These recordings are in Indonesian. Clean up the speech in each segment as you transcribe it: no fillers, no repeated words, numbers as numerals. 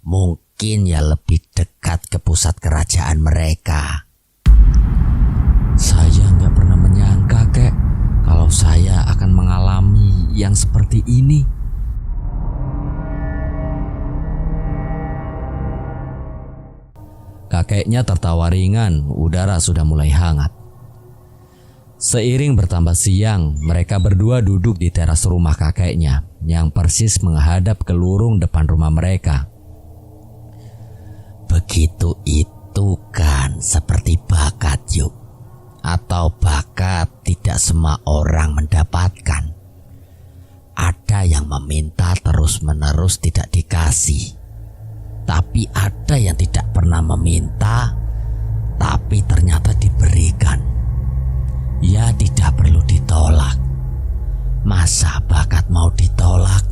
Mungkin ya lebih dekat ke pusat kerajaan mereka. Saya nggak pernah menyangka, Kek, kalau saya akan mengalami yang seperti ini. Kakeknya tertawa ringan, udara sudah mulai hangat. Seiring bertambah siang, mereka berdua duduk di teras rumah kakeknya yang persis menghadap ke lorong depan rumah mereka. Begitu itu kan seperti bakat, Yuk. Atau bakat tidak semua orang mendapatkan. Ada yang meminta terus-menerus tidak dikasih. Tapi ada yang tidak pernah meminta, tapi ternyata diberikan. Ya tidak perlu ditolak. Masa bakat mau ditolak?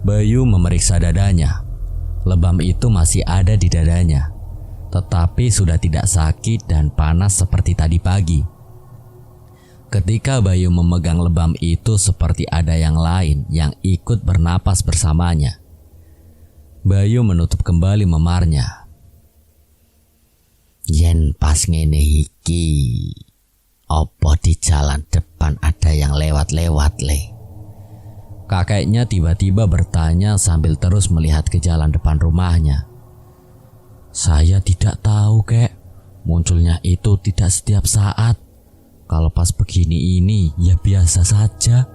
Bayu memeriksa dadanya. Lebam itu masih ada di dadanya, tetapi sudah tidak sakit dan panas seperti tadi pagi. Ketika Bayu memegang lebam itu, seperti ada yang lain yang ikut bernapas bersamanya. Bayu menutup kembali memarnya. Yen pas ngene iki, opo di jalan depan ada yang lewat-lewat le? Kakeknya tiba-tiba bertanya sambil terus melihat ke jalan depan rumahnya. Saya tidak tahu, Kek. Munculnya itu tidak setiap saat. Kalau pas begini ini ya biasa saja.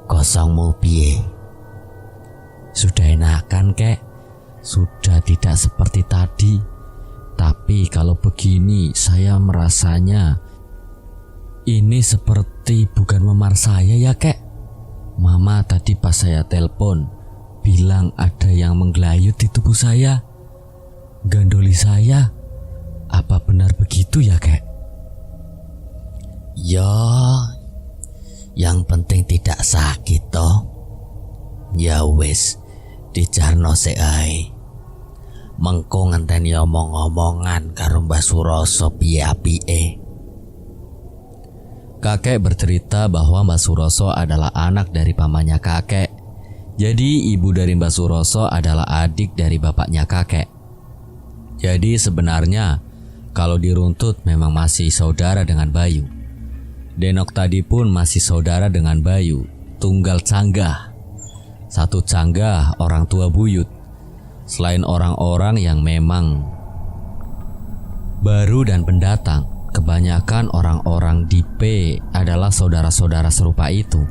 Kosongmu piye? Sudah enakan, Kek. Sudah tidak seperti tadi. Tapi kalau begini saya merasanya ini seperti bukan memar saya ya, Kek. Mama tadi pas saya telepon bilang ada yang menggelayut di tubuh saya, gandoli saya. Apa benar begitu ya, Kek? Ya, yang penting tidak sakit toh. Ya wis, dijarno sik ae. Mengko ngenteni omong-omongan karo Mbah Suroso piye apike. Kakek bercerita bahwa Mbah Suroso adalah anak dari pamannya kakek. Jadi ibu dari Mbah Suroso adalah adik dari bapaknya kakek. Jadi sebenarnya kalau diruntut memang masih saudara dengan Bayu. Denok tadi pun masih saudara dengan Bayu, tunggal canggah. Satu canggah orang tua buyut. Selain orang-orang yang memang baru dan pendatang, kebanyakan orang-orang di P adalah saudara-saudara serupa itu.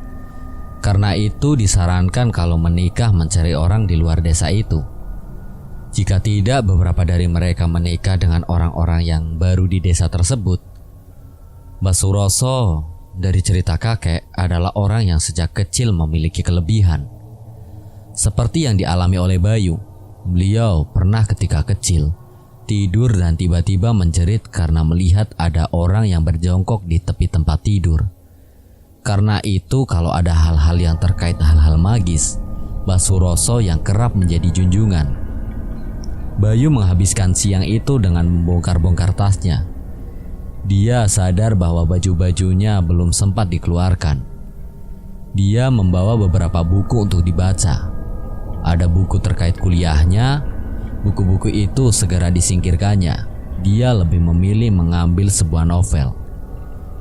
Karena itu disarankan kalau menikah mencari orang di luar desa itu. Jika tidak, beberapa dari mereka menikah dengan orang-orang yang baru di desa tersebut. Mbah Suroso dari cerita kakek adalah orang yang sejak kecil memiliki kelebihan. Seperti yang dialami oleh Bayu, beliau pernah ketika kecil tidur dan tiba-tiba menjerit karena melihat ada orang yang berjongkok di tepi tempat tidur. Karena itu kalau ada hal-hal yang terkait hal-hal magis, Mbah Suroso yang kerap menjadi junjungan. Bayu menghabiskan siang itu dengan membongkar-bongkar tasnya. Dia sadar bahwa baju-bajunya belum sempat dikeluarkan. Dia membawa beberapa buku untuk dibaca. Ada buku terkait kuliahnya. Buku-buku itu segera disingkirkannya. Dia lebih memilih mengambil sebuah novel.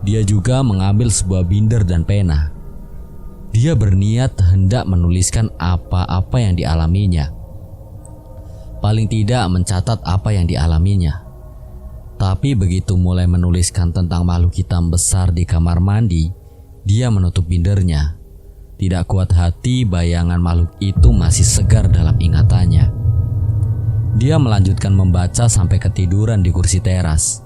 Dia juga mengambil sebuah binder dan pena. Dia berniat hendak menuliskan apa-apa yang dialaminya. Paling tidak mencatat apa yang dialaminya. Tapi begitu mulai menuliskan tentang makhluk hitam besar di kamar mandi, dia menutup bindernya. Tidak kuat hati, bayangan makhluk itu masih segar dalam ingatannya. Dia melanjutkan membaca sampai ketiduran di kursi teras.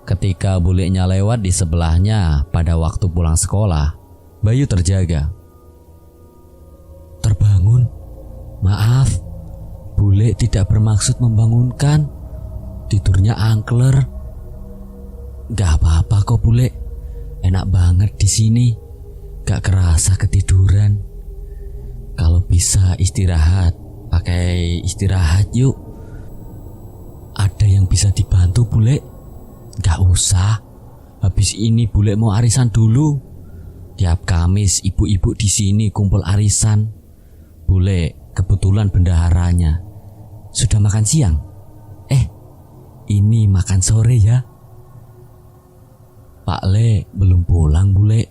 Ketika bulenya lewat di sebelahnya pada waktu pulang sekolah, Bayu terjaga. Terbangun. Maaf, bule tidak bermaksud membangunkan. Tidurnya angkler. Gak apa-apa kok bule. Enak banget di sini. Gak kerasa ketiduran. Kalau bisa istirahat, pakai istirahat yuk. Ada yang bisa dibantu bule? Gak usah. Habis ini bule mau arisan dulu. Tiap Kamis ibu-ibu di sini kumpul arisan. Bule kebetulan bendaharanya sudah makan siang. Ini makan sore ya. Pak Le belum pulang, Bule.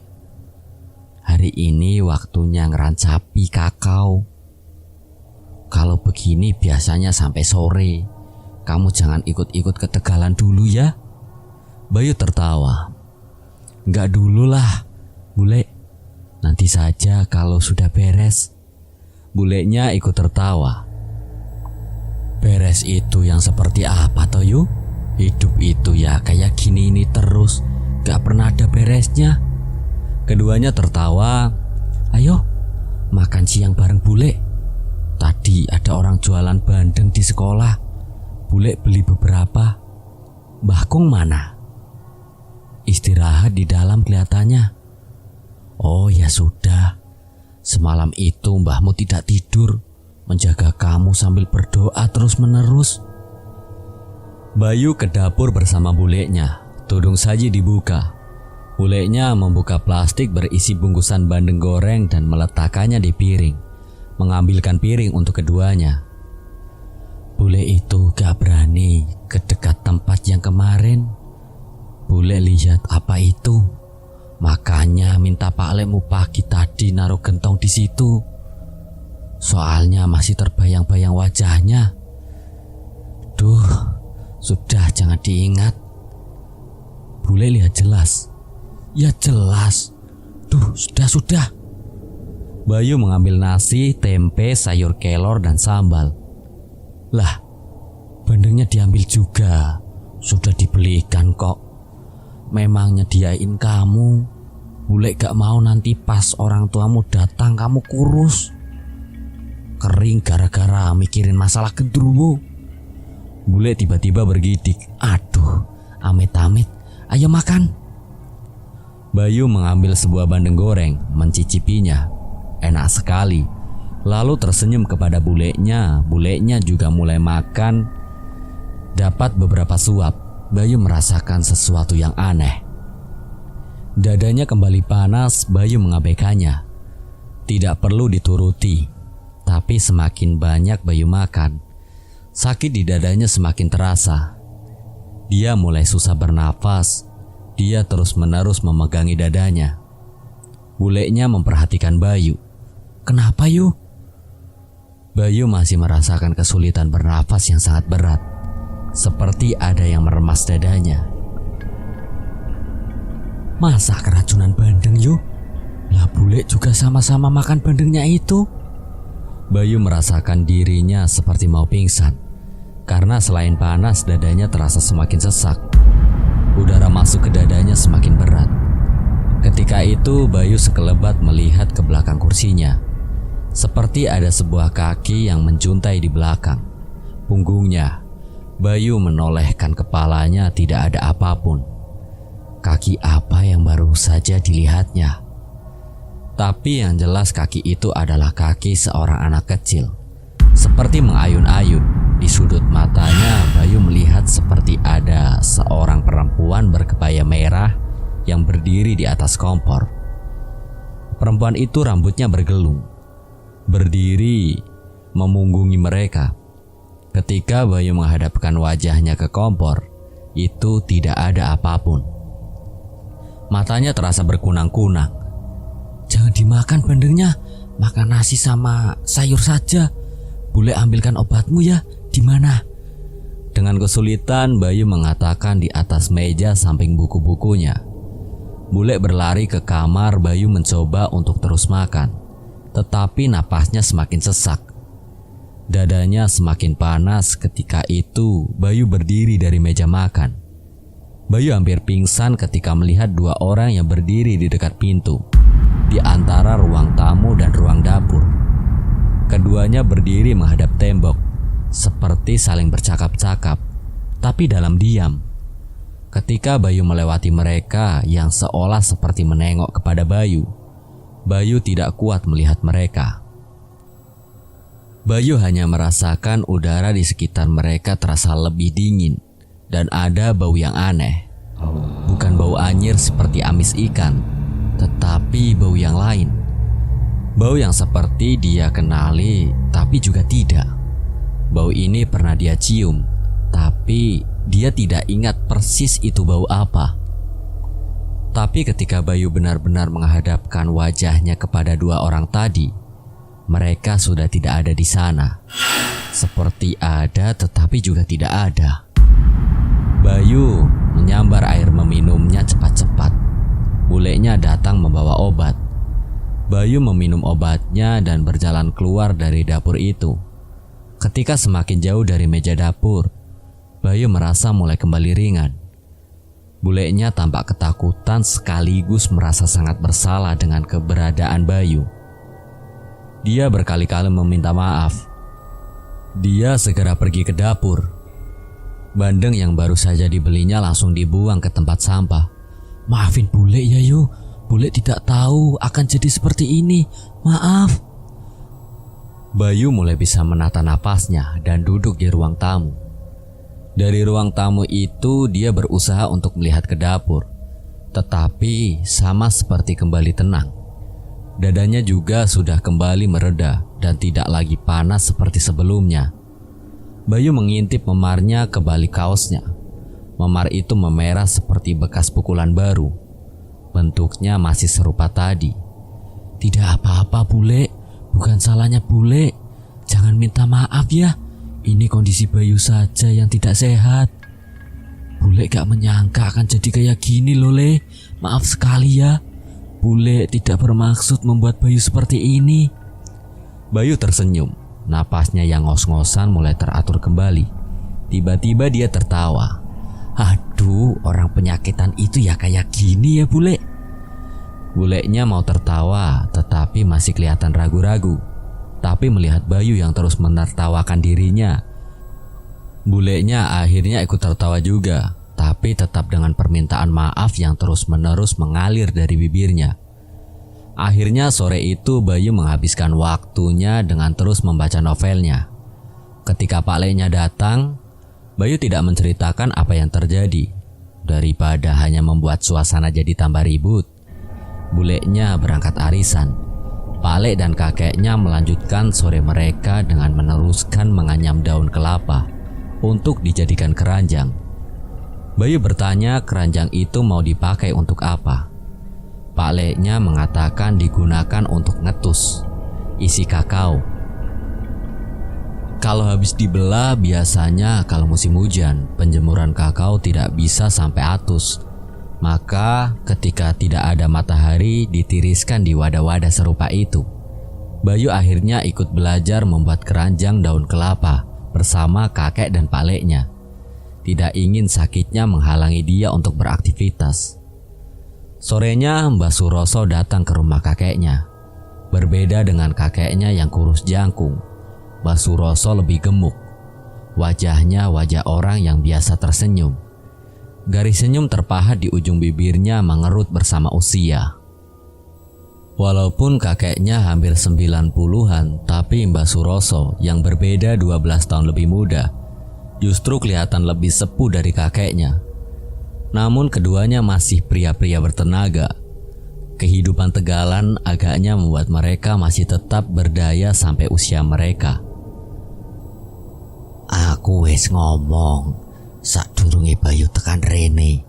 Hari ini waktunya ngerancapi kakao. Kalau begini biasanya sampai sore. Kamu jangan ikut-ikut ketegalan dulu ya. Bayu tertawa. Enggak dulu lah, Bule. Nanti saja kalau sudah beres. Bulenya ikut tertawa. Beres itu yang seperti apa toh Yu? Hidup itu ya kayak gini ini terus, gak pernah ada beresnya. Keduanya tertawa. Ayo makan siang bareng Bule. Tadi ada orang jualan bandeng di sekolah. Bule beli beberapa. Mbah Kung mana? Istirahat di dalam kelihatannya. Oh ya sudah. Semalam itu mbahmu tidak tidur, menjaga kamu sambil berdoa terus-menerus. Bayu ke dapur bersama bulenya. Tudung saji dibuka. Bulenya membuka plastik berisi bungkusan bandeng goreng dan meletakkannya di piring. Mengambilkan piring untuk keduanya. Bule itu gak berani ke dekat tempat yang kemarin. Bule lihat apa itu. Makanya minta Pak Lemu pagi tadi naruh gentong di situ. Soalnya masih terbayang-bayang wajahnya. Duh, sudah jangan diingat. Bule lihat jelas. Ya jelas. Duh, sudah. Bayu mengambil nasi, tempe, sayur kelor dan sambal. Lah, bandengnya diambil juga. Sudah dibelikan kok. Memang nyediain kamu. Bule gak mau nanti pas orang tuamu datang kamu kurus. Kering gara-gara mikirin masalah gendruwo. Bule tiba-tiba bergidik. Aduh, amit-amit. Ayo makan. Bayu mengambil sebuah bandeng goreng, mencicipinya. Enak sekali. Lalu tersenyum kepada bulenya. Bulenya juga mulai makan. Dapat beberapa suap. Bayu merasakan sesuatu yang aneh. Dadanya kembali panas. Bayu mengabaikannya. Tidak perlu dituruti. Tapi semakin banyak Bayu makan, sakit di dadanya semakin terasa. Dia mulai susah bernafas. Dia terus-menerus memegangi dadanya. Bulenya memperhatikan Bayu. Kenapa Yu? Bayu masih merasakan kesulitan bernafas yang sangat berat. Seperti ada yang meremas dadanya. Masa keracunan bandeng Yu? Lah Bule juga sama-sama makan bandengnya itu. Bayu merasakan dirinya seperti mau pingsan. Karena selain panas, dadanya terasa semakin sesak. Udara masuk ke dadanya semakin berat. Ketika itu Bayu sekelebat melihat ke belakang kursinya. Seperti ada sebuah kaki yang menjuntai di belakang punggungnya. Bayu menolehkan kepalanya, tidak ada apapun. Kaki apa yang baru saja dilihatnya? Tapi yang jelas kaki itu adalah kaki seorang anak kecil. Seperti mengayun-ayun. Di sudut matanya Bayu melihat seperti ada seorang perempuan berkebaya merah yang berdiri di atas kompor. Perempuan itu rambutnya bergelung, berdiri memunggungi mereka. Ketika Bayu menghadapkan wajahnya ke kompor, itu tidak ada apapun. Matanya terasa berkunang-kunang. Jangan dimakan bandengnya, makan nasi sama sayur saja. Bule ambilkan obatmu ya, di mana? Dengan kesulitan Bayu mengatakan di atas meja samping buku-bukunya. Bule berlari ke kamar. Bayu mencoba untuk terus makan, tetapi napasnya semakin sesak. Dadanya semakin panas. Ketika itu Bayu berdiri dari meja makan. Bayu hampir pingsan ketika melihat dua orang yang berdiri di dekat pintu, di antara ruang tamu dan ruang dapur. Keduanya berdiri menghadap tembok, seperti saling bercakap-cakap, tapi dalam diam. Ketika Bayu melewati mereka yang seolah seperti menengok kepada Bayu, Bayu tidak kuat melihat mereka. Bayu hanya merasakan udara di sekitar mereka terasa lebih dingin dan ada bau yang aneh. Bukan bau anyir seperti amis ikan, tetapi bau yang lain. Bau yang seperti dia kenali tapi juga tidak. Bau ini pernah dia cium, tapi dia tidak ingat persis itu bau apa. Tapi ketika Bayu benar-benar menghadapkan wajahnya kepada dua orang tadi, mereka sudah tidak ada di sana. Seperti ada tetapi juga tidak ada. Bayu menyambar air meminumnya cepat-cepat. Bulenya datang membawa obat. Bayu meminum obatnya dan berjalan keluar dari dapur itu. Ketika semakin jauh dari meja dapur, Bayu merasa mulai kembali ringan. Bulenya tampak ketakutan sekaligus merasa sangat bersalah dengan keberadaan Bayu. Dia berkali-kali meminta maaf. Dia segera pergi ke dapur. Bandeng yang baru saja dibelinya langsung dibuang ke tempat sampah. "Maafin bule ya Yu, bule tidak tahu akan jadi seperti ini, maaf." Bayu mulai bisa menata napasnya dan duduk di ruang tamu. Dari ruang tamu itu dia berusaha untuk melihat ke dapur, tetapi sama seperti kembali tenang. Dadanya juga sudah kembali mereda dan tidak lagi panas seperti sebelumnya. Bayu mengintip memarnya ke balik kaosnya. Memar itu memerah seperti bekas pukulan baru. Bentuknya masih serupa tadi. "Tidak apa-apa bule, bukan salahnya bule. Jangan minta maaf ya. Ini kondisi Bayu saja yang tidak sehat. Bule gak menyangka akan jadi kayak gini loh le. Maaf sekali ya. Bule tidak bermaksud membuat Bayu seperti ini." Bayu tersenyum. Napasnya yang ngos-ngosan mulai teratur kembali. Tiba-tiba dia tertawa. "Aduh, orang penyakitan itu ya kayak gini ya bule." Bulenya mau tertawa tetapi masih kelihatan ragu-ragu. Tapi melihat Bayu yang terus menertawakan dirinya, bulenya akhirnya ikut tertawa juga, tapi tetap dengan permintaan maaf yang terus-menerus mengalir dari bibirnya. Akhirnya sore itu Bayu menghabiskan waktunya dengan terus membaca novelnya. Ketika Pak Leknya datang, Bayu tidak menceritakan apa yang terjadi. Daripada hanya membuat suasana jadi tambah ribut, bulenya berangkat arisan. Pak Lek dan kakeknya melanjutkan sore mereka dengan meneruskan menganyam daun kelapa untuk dijadikan keranjang. Bayu bertanya keranjang itu mau dipakai untuk apa. Pak Leknya mengatakan digunakan untuk ngetus, isi kakao. Kalau habis dibelah, biasanya kalau musim hujan, penjemuran kakao tidak bisa sampai atus. Maka ketika tidak ada matahari, ditiriskan di wadah-wadah serupa itu. Bayu akhirnya ikut belajar membuat keranjang daun kelapa bersama kakek dan Pak Leknya. Tidak ingin sakitnya menghalangi dia untuk beraktivitas. Sorenya Mbah Suroso datang ke rumah kakeknya. Berbeda dengan kakeknya yang kurus jangkung, Mbah Suroso lebih gemuk. Wajahnya wajah orang yang biasa tersenyum. Garis senyum terpahat di ujung bibirnya mengerut bersama usia. Walaupun kakeknya hampir 90-an, tapi Mbah Suroso yang berbeda 12 tahun lebih muda justru kelihatan lebih sepuh dari kakeknya. Namun keduanya masih pria-pria bertenaga. Kehidupan Tegalan agaknya membuat mereka masih tetap berdaya sampai usia mereka. "Aku wis ngomong, sadurunge Bayu tekan rene,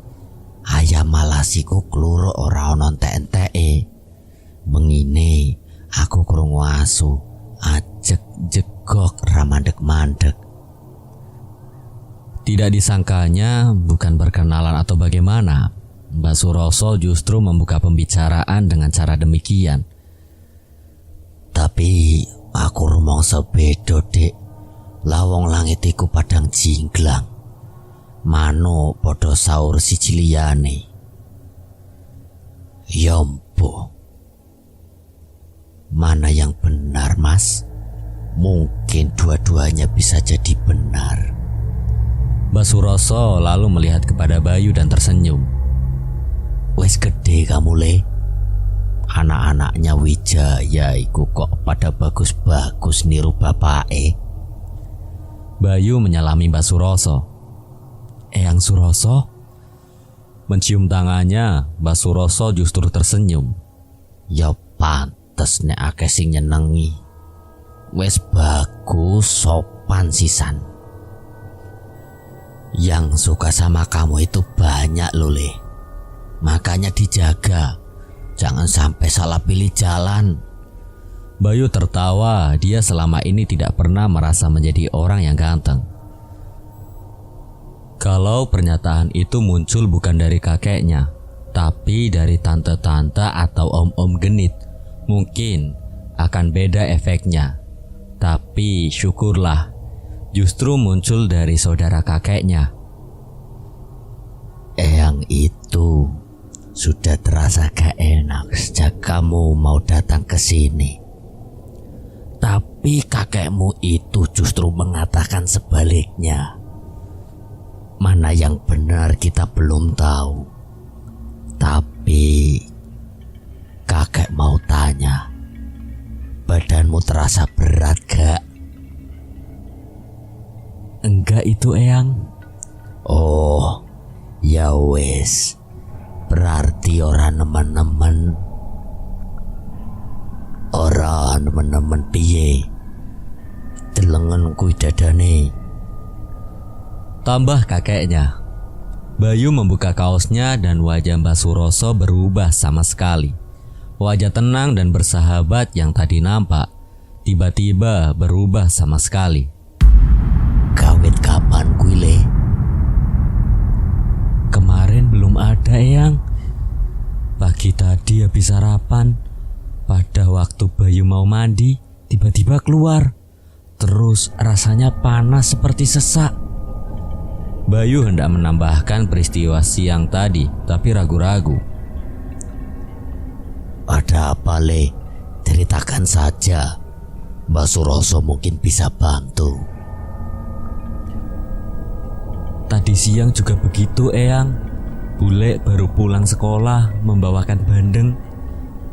ayam malasiku kluruk ora ana entek-enteke. Mengine aku krungu asu, ajeg jegok ra mandeg-mandeg." Tidak disangkanya, bukan berkenalan atau bagaimana, Mbah Suroso justru membuka pembicaraan dengan cara demikian. "Tapi aku rumangsa beda, Dik. Lawong langit iku padang jinglang. Manuk padha saur siji liyane." "Ya mpo. Mana yang benar, Mas? Mungkin dua-duanya bisa jadi benar." Mbah Suroso lalu melihat kepada Bayu dan tersenyum. "Wes gede kamu le. Anak-anaknya Wijaya iku kok pada bagus-bagus niru bapake." Bayu menyalami Mbah Suroso. "Eyang Suroso?" Mencium tangannya, Mbah Suroso justru tersenyum. "Ya pantes. pantes nek akeh sing nyenengi. Wes bagus, sopan sisan. Yang suka sama kamu itu banyak loh, Le. Makanya dijaga. Jangan sampai salah pilih jalan. Bayu tertawa, dia selama ini tidak pernah merasa menjadi orang yang ganteng. Kalau pernyataan itu muncul bukan dari kakeknya, tapi dari tante-tante atau om-om genit, mungkin akan beda efeknya. Tapi syukurlah, justru muncul dari saudara kakeknya. Eyang itu sudah terasa gak enak sejak kamu mau datang ke sini. Tapi kakekmu itu justru mengatakan sebaliknya. Mana yang benar kita belum tahu. Tapi kakek mau tanya, badanmu terasa berat gak? Enggak itu, Eyang. Oh, ya wes. Berarti orang nemen-nemen. Orang nemen-nemen piye? Delengen kuwi dadane. Tambah kakeknya. Bayu membuka kaosnya dan wajah Mbak Suroso berubah sama sekali. Wajah tenang dan bersahabat yang tadi nampak tiba-tiba berubah sama sekali. Kawit kapan kuwi, Le? Kemarin belum ada, Eyang. Pagi tadi habis sarapan. Pada waktu Bayu mau mandi, tiba-tiba keluar. Terus rasanya panas seperti sesak. Bayu hendak menambahkan peristiwa siang tadi, tapi ragu-ragu. Ada apa, Le? Ceritakan saja. Mbak Suroso mungkin bisa bantu. Tadi siang juga begitu, Eyang. Bule baru pulang sekolah membawakan bandeng.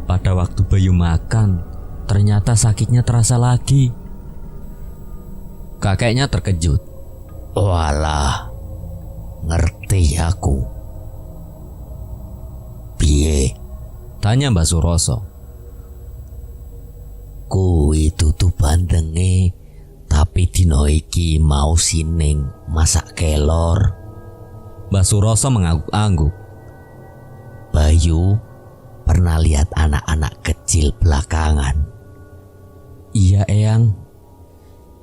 Pada waktu Bayu makan, ternyata sakitnya terasa lagi. Kakeknya terkejut. Walah, ngerti aku. Piye? Tanya Mbak Suroso. Kuwi dudu bandenge, tapi dino iki mau sining masak kelor. Mbak Suroso mengangguk-angguk. Bayu pernah lihat anak-anak kecil belakangan. Iya, Eyang.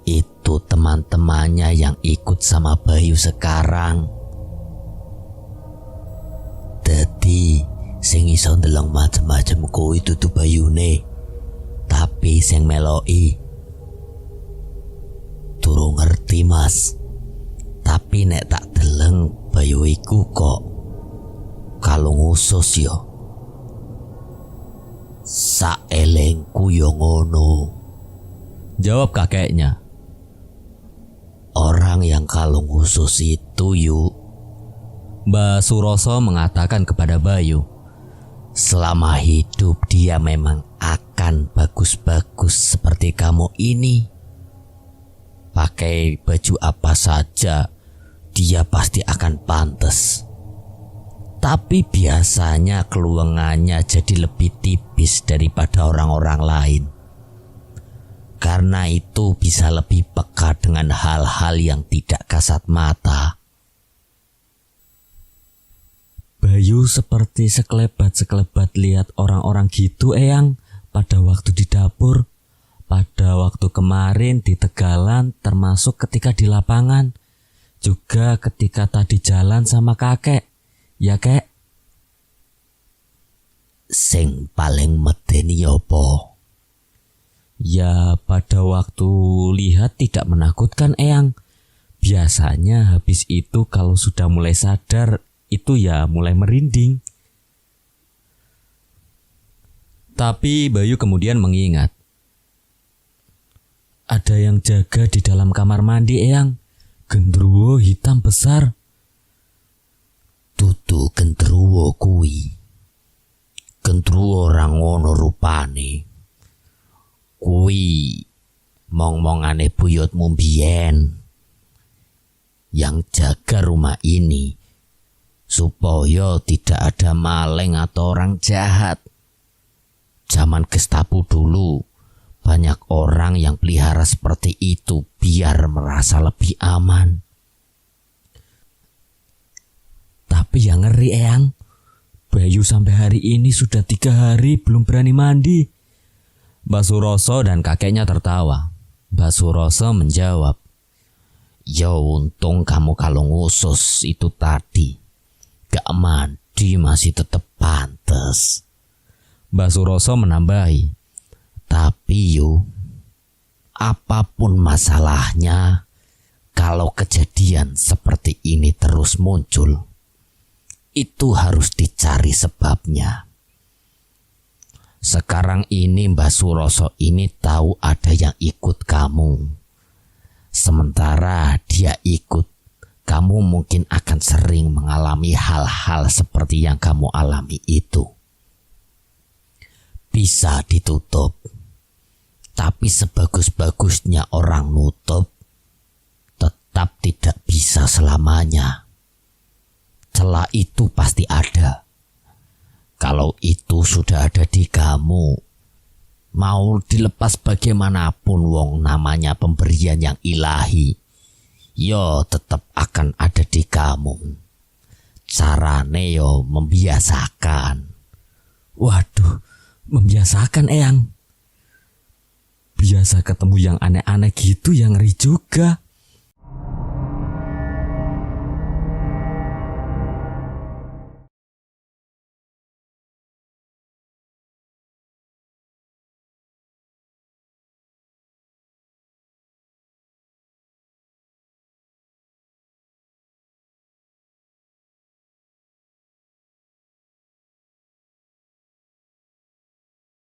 Itu teman-temannya yang ikut sama Bayu sekarang. Dadi sing iso ndeleng macem-macem kuwi dudu Bayune, tapi sing meloki durung ngerti, Mas. Tapi nek tak deleng Bayu iku kok kalung usus yo. Saelengku yo ngono. Jawab kakeknya. Orang yang kalung usus itu yuk. Mbak Suroso mengatakan kepada Bayu. Selama hidup dia memang akan bagus-bagus seperti kamu ini. Pakai baju apa saja, dia pasti akan pantas. Tapi biasanya keluengannya jadi lebih tipis daripada orang-orang lain. Karena itu bisa lebih peka dengan hal-hal yang tidak kasat mata. Bayu seperti sekelebat-sekelebat lihat orang-orang gitu, Eyang, pada waktu di dapur, pada waktu kemarin di Tegalan, termasuk ketika di lapangan, juga ketika tadi jalan sama kakek. Ya, Kek? Sing paling medeni apa? Ya, pada waktu lihat tidak menakutkan, Eyang. Biasanya habis itu kalau sudah mulai sadar, itu ya mulai merinding. Tapi Bayu kemudian mengingat. Ada yang jaga di dalam kamar mandi, Eyang. Gendruwo hitam besar. Dudu gendruwo kuwi. Gendruwo ora ngono rupane. Kuwi mong-mongane buyutmu mbiyen yang jaga rumah ini supaya tidak ada maling atau orang jahat. zaman Gestapo dulu banyak orang yang pelihara seperti itu biar merasa lebih aman. Tapi yang ngeri Eyang, Bayu sampai hari ini sudah 3 hari belum berani mandi. Mbak Suroso dan kakeknya tertawa. Mbak Suroso menjawab, Ya untung kamu kalau ngusus itu tadi gak mandi masih tetap pantes. Mbak Suroso menambahi, Tapi apapun masalahnya, kalau kejadian seperti ini terus muncul, itu harus dicari sebabnya. Sekarang ini Mbak Suroso ini tahu ada yang ikut kamu. Sementara dia ikut, kamu mungkin akan sering mengalami hal-hal seperti yang kamu alami itu. Bisa ditutup. Tapi sebagus-bagusnya orang nutup, tetap tidak bisa selamanya. Celah itu pasti ada. Kalau itu sudah ada di kamu, mau dilepas bagaimanapun wong namanya pemberian yang ilahi, yo tetap akan ada di kamu. Carane yo membiasakan. Waduh, membiasakan Eyang. Biasa ketemu yang aneh-aneh gitu yang ngeri juga.